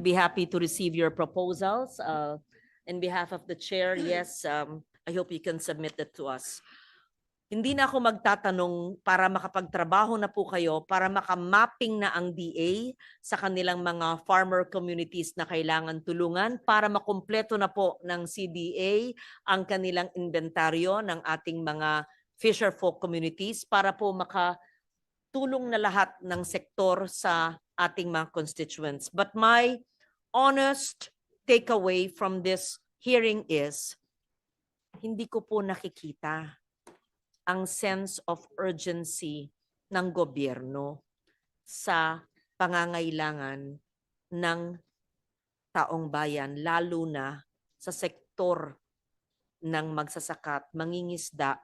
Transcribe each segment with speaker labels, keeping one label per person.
Speaker 1: be happy to receive your proposals. In behalf of the chair, yes, I hope you can submit it to us. Hindi na ako magtatanong para makapagtrabaho na po kayo, para makamapping na ang DA sa kanilang mga farmer communities na kailangan tulungan, para makumpleto na po ng CDA ang kanilang inventaryo ng ating mga fisher folk communities para po makatulong na lahat ng sektor sa ating mga constituents. But my honest takeaway from this hearing is, hindi ko po nakikita ang sense of urgency ng gobyerno sa pangangailangan ng taong bayan, lalo na sa sektor ng magsasaka at mangingisda.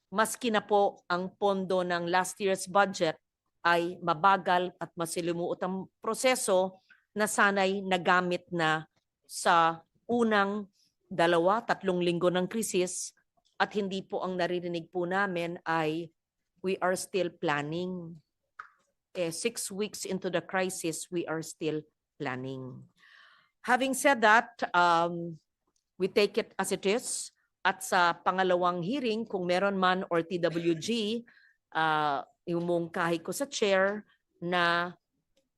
Speaker 1: Maski na po ang pondo ng last year's budget ay mabagal at masilimuot ang proseso na sana'y nagamit na sa unang 2-3 linggo ng krisis, at hindi po ang naririnig po namin ay we are still planning. 6 weeks into the crisis, we are still planning. Having said that, we take it as it is. At sa pangalawang hearing, kung meron man or TWG, imungkahi ko sa chair na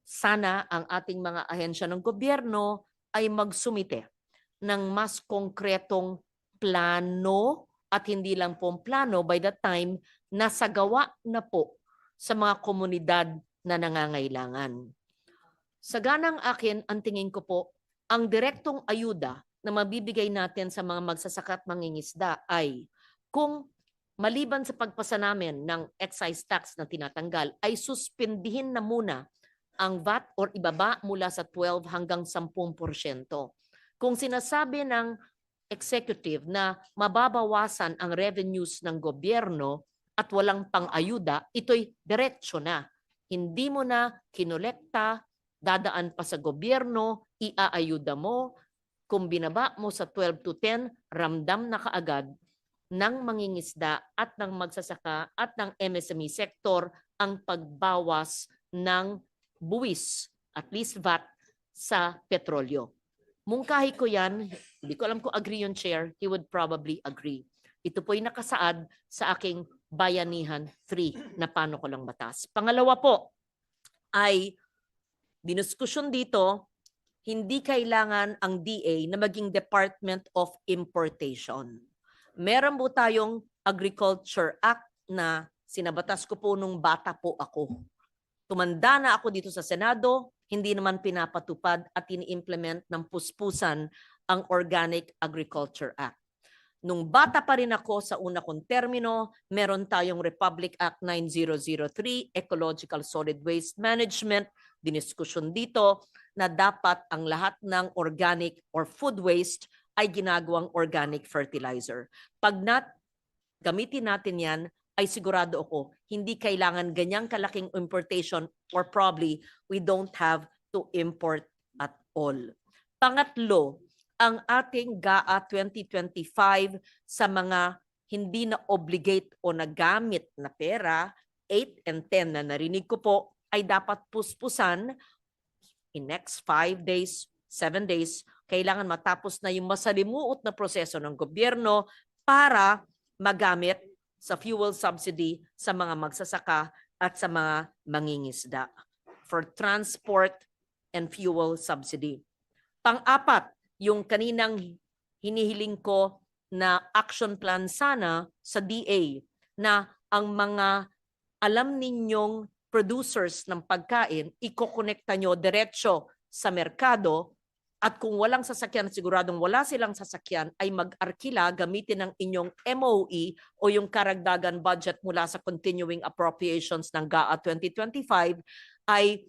Speaker 1: sana ang ating mga ahensya ng gobyerno ay magsumite ng mas konkretong plano, at hindi lang po plano by the time na sagawa na po sa mga komunidad na nangangailangan. Sa ganang akin, ang tingin ko po, ang direktong ayuda na mabibigay natin sa mga magsasaka at mangingisda ay kung maliban sa pagpasa namin ng excise tax na tinatanggal, ay suspindihin na muna ang VAT or ibaba mula sa 12 hanggang 10%. Kung sinasabi ng executive na mababawasan ang revenues ng gobyerno at walang pang-ayuda, ito'y diretso na. Hindi mo na kinolekta, dadaan pa sa gobyerno, iaayuda mo. Kung binaba mo sa 12 to 10, ramdam na kaagad ng mangingisda at ng magsasaka at ng MSME sector ang pagbawas ng buwis, at least VAT, sa petrolyo. Mungkahi ko yan, hindi ko alam kung agree yung chair, he would probably agree. Ito po'y nakasaad sa aking Bayanihan 3 na panukalang batas. Pangalawa po ay dinuskusyon dito, hindi kailangan ang DA na maging Department of Importation. Meron po tayong Agriculture Act na sinabatas ko po nung bata po ako. Tumanda na ako dito sa Senado, hindi naman pinapatupad at ini-implement ng puspusan ang Organic Agriculture Act. Nung bata pa rin ako sa una kong termino, meron tayong Republic Act 9003, Ecological Solid Waste Management, diniskusyon dito na dapat ang lahat ng organic or food waste ay ginagawang organic fertilizer. Pag gamitin natin yan, ay sigurado ako, hindi kailangan ganyang kalaking importation, or probably we don't have to import at all. Pangatlo, ang ating GAA 2025 sa mga hindi na obligate o nagamit na pera, 8 and 10 na narinig ko po, ay dapat puspusan in next 5 days, 7 days, kailangan matapos na yung masalimuot na proseso ng gobyerno para magamit sa fuel subsidy sa mga magsasaka at sa mga mangingisda for transport and fuel subsidy. Pang-apat, yung kaninang hinihiling ko na action plan sana sa DA na ang mga alam ninyong producers ng pagkain, ikokonekta nyo diretso sa merkado. At kung walang sasakyan, siguradong wala silang sasakyan, ay mag-arkila gamitin ang inyong MOE o yung karagdagan budget mula sa continuing appropriations ng GAA 2025, ay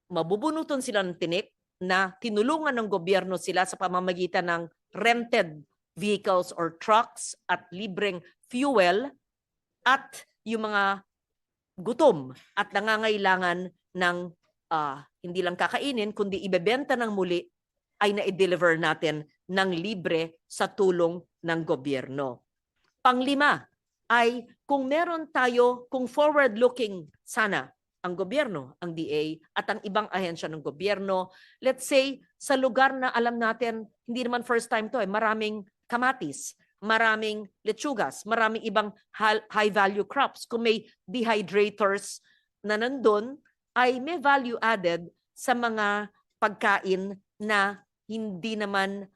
Speaker 1: mabubunuton sila ng tinik na tinulungan ng gobyerno sila sa pamamagitan ng rented vehicles or trucks at libreng fuel, at yung mga gutom at nangangailangan ng hindi lang kakainin, kundi ibebenta ng muli, ay na-deliver natin ng libre sa tulong ng gobyerno. Panglima ay kung meron tayo, kung forward-looking sana, ang gobyerno, ang DA at ang ibang ahensya ng gobyerno. Let's say sa lugar na alam natin, hindi naman first time to maraming kamatis, maraming lechugas, maraming ibang high value crops. Kung may dehydrators na nandun, ay may value added sa mga pagkain na hindi naman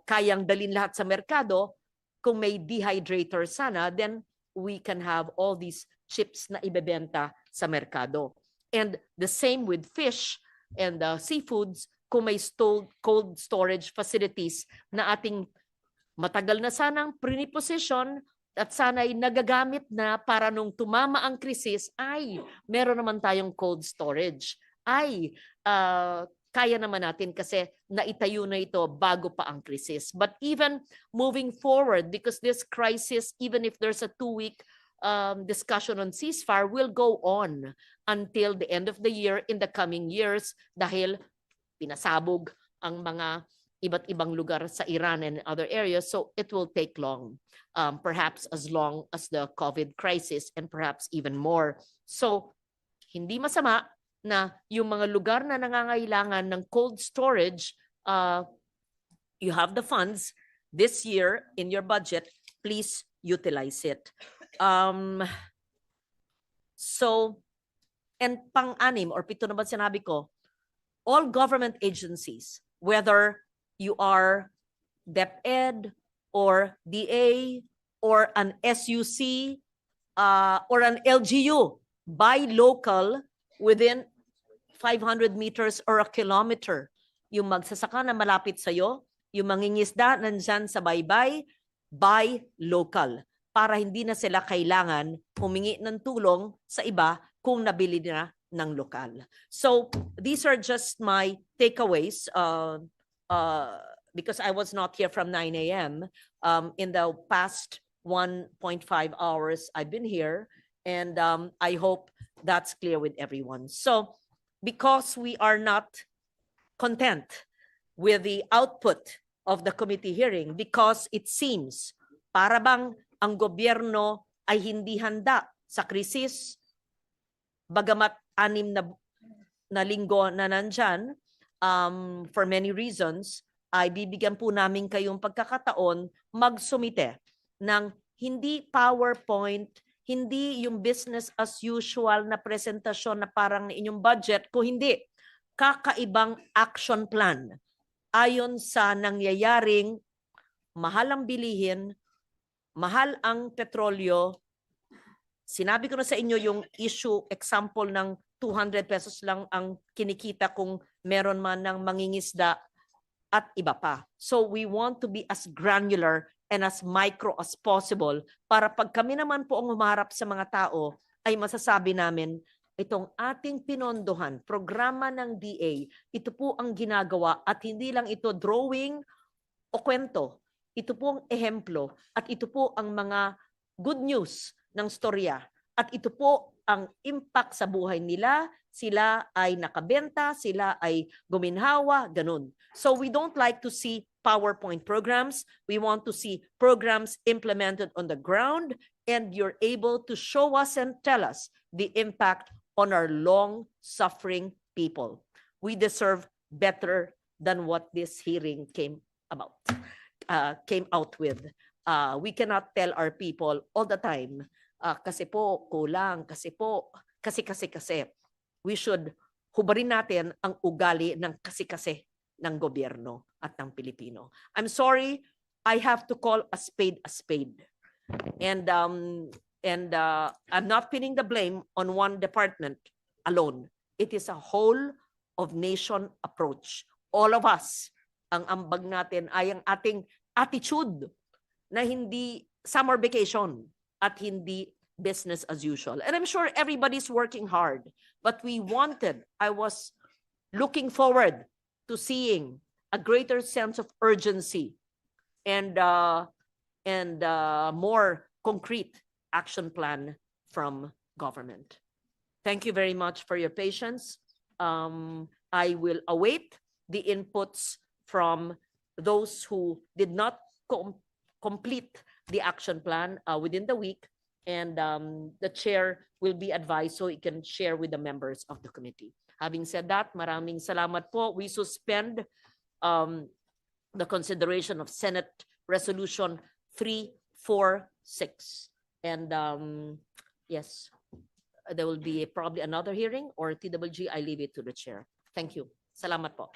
Speaker 1: kayang dalhin lahat sa merkado. Kung may dehydrator sana, then we can have all these chips na ibebenta sa merkado. And the same with fish and seafoods, kung may cold storage facilities na ating matagal na sanang pre-position at sana'y nagagamit na para nung tumama ang krisis, ay meron naman tayong cold storage. Ay, kaya naman natin kasi naitayo na ito bago pa ang krisis. But even moving forward, because this crisis, even if there's a 2-week discussion on ceasefire, will go on until the end of the year in the coming years dahil pinasabog ang mga iba't ibang lugar sa Iran and other areas. So it will take long, perhaps as long as the COVID crisis and perhaps even more. So hindi masama na yung mga lugar na nangangailangan ng cold storage, you have the funds this year in your budget, please utilize it. So, and pang-anim or pito na ba sinabi ko, all government agencies, whether you are DepEd or DA or an SUC or an LGU, buy local within 500 meters or a kilometer. Yung magsasaka na malapit sa'yo, yung mangingisda nandyan sa baybay, buy local. Para hindi na sila kailangan humingi ng tulong sa iba kung nabili na ng lokal. So these are just my takeaways because I was not here from 9 a.m. In the past 1.5 hours I've been here, and I hope that's clear with everyone. So because we are not content with the output of the committee hearing, because it seems para bang ang gobyerno ay hindi handa sa krisis, bagamat 6 na linggo na nandyan, for many reasons, ay bibigyan po namin kayong pagkakataon magsumite ng hindi PowerPoint, hindi yung business as usual na presentasyon na parang inyong budget, kung hindi, kakaibang action plan ayon sa nangyayaring mahal ang bilihin, mahal ang petrolyo. Sinabi ko na sa inyo yung issue, example ng 200 pesos lang ang kinikita kung meron man ng mangingisda at iba pa. So we want to be as granular and as micro as possible para pag kami naman po ang humarap sa mga tao ay masasabi namin, itong ating pinondohan, programa ng DA, ito po ang ginagawa at hindi lang ito drawing o kwento. Ito po ang ehemplo at ito po ang mga good news ng storya. At ito po ang impact sa buhay nila. Sila ay nakabenta, sila ay guminhawa, ganun. So we don't like to see PowerPoint programs. We want to see programs implemented on the ground, and you're able to show us and tell us the impact on our long-suffering people. We deserve better than what this hearing came out with. We cannot tell our people all the time, kasi po kulang, kasi. We should hubarin natin ang ugali ng kasi ng gobyerno at ng Pilipino. I'm sorry, I have to call a spade a spade. And I'm not pinning the blame on one department alone. It is a whole of nation approach. All of us, ang ambag natin ay ang ating attitude na hindi summer vacation at hindi business as usual. And I'm sure everybody's working hard, but I was looking forward to seeing a greater sense of urgency and more concrete action plan from government. Thank you very much for your patience. I will await the inputs from those who did not complete the action plan within the week, and the chair will be advised so he can share with the members of the committee. Having said that, maraming salamat po. We suspend the consideration of Senate Resolution 346. And yes, there will be probably another hearing or TWG. I leave it to the chair. Thank you. Salamat po.